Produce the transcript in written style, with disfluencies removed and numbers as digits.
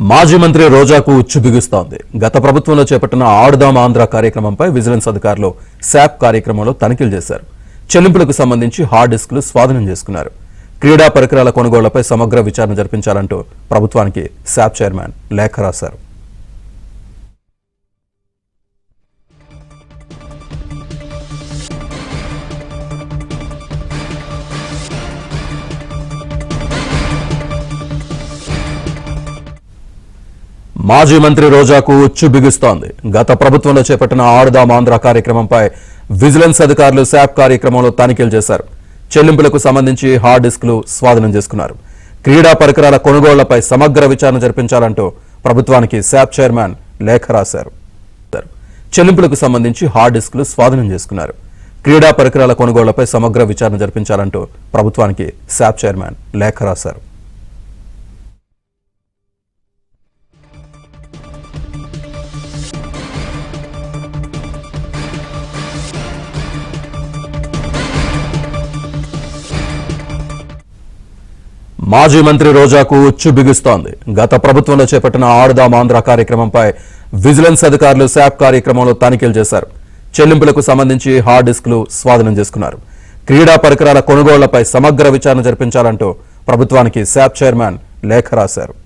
మాజీ మంత్రి రోజాకు ఉచ్చు బిగుస్తోంది. గత ప్రభుత్వంలో చేపట్టిన ఆడుదాం ఆంధ్ర కార్యక్రమంపై విజిలెన్స్ అధికారులు శాప్ కార్యక్రమంలో తనిఖీలు చేశారు. చెల్లింపులకు సంబంధించి హార్డ్ డిస్క్లు స్వాధీనం చేసుకున్నారు. క్రీడా పరికరాల కొనుగోళ్లపై సమగ్ర విచారణ జరిపించాలంటూ ప్రభుత్వానికి శాప్ చైర్మన్ లేఖ రాశారు. మాజీ మంత్రి రోజాకు ఉచ్చు బిగుస్తోంది. గత ప్రభుత్వంలో చేపట్టిన ఆడుదాం ఆంధ్ర కార్యక్రమంపై విజిలెన్స్ అధికారులు శాప్ కార్యక్రమంలో తనిఖీలు చేశారు. చెల్లింపులకు సంబంధించి హార్డ్ డిస్క్లు స్వాధీనం చేసుకున్నారు. క్రీడా పరికరాల కొనుగోళ్లపై సమగ్ర విచారణ జరిపించాలంటూ ప్రభుత్వానికి శాప్ చైర్మన్ లేఖ రాశారు. చెల్లింపులకు సంబంధించి హార్డ్ డిస్క్లు స్వాధీనం చేసుకున్నారు. క్రీడా పరికరాల కొనుగోళ్లపై సమగ్ర విచారణ జరిపించాలంటూ ప్రభుత్వానికి శాప్ చైర్మన్ లేఖ రాశారు. మాజీ మంత్రి రోజాకు ఉచ్చు బిగుస్తోంది. గత ప్రభుత్వంలో చేపట్టిన ఆడుదాం ఆంధ్ర కార్యక్రమంపై విజిలెన్స్ అధికారులు శాప్ కార్యక్రమంలో తనిఖీలు చేశారు. చెల్లింపులకు సంబంధించి హార్డ్ డిస్క్లు స్వాధీనం చేసుకున్నారు. క్రీడా పరికరాల కొనుగోళ్లపై సమగ్ర విచారణ జరిపించాలంటూ ప్రభుత్వానికి శాప్ చైర్మన్ లేఖ రాశారు.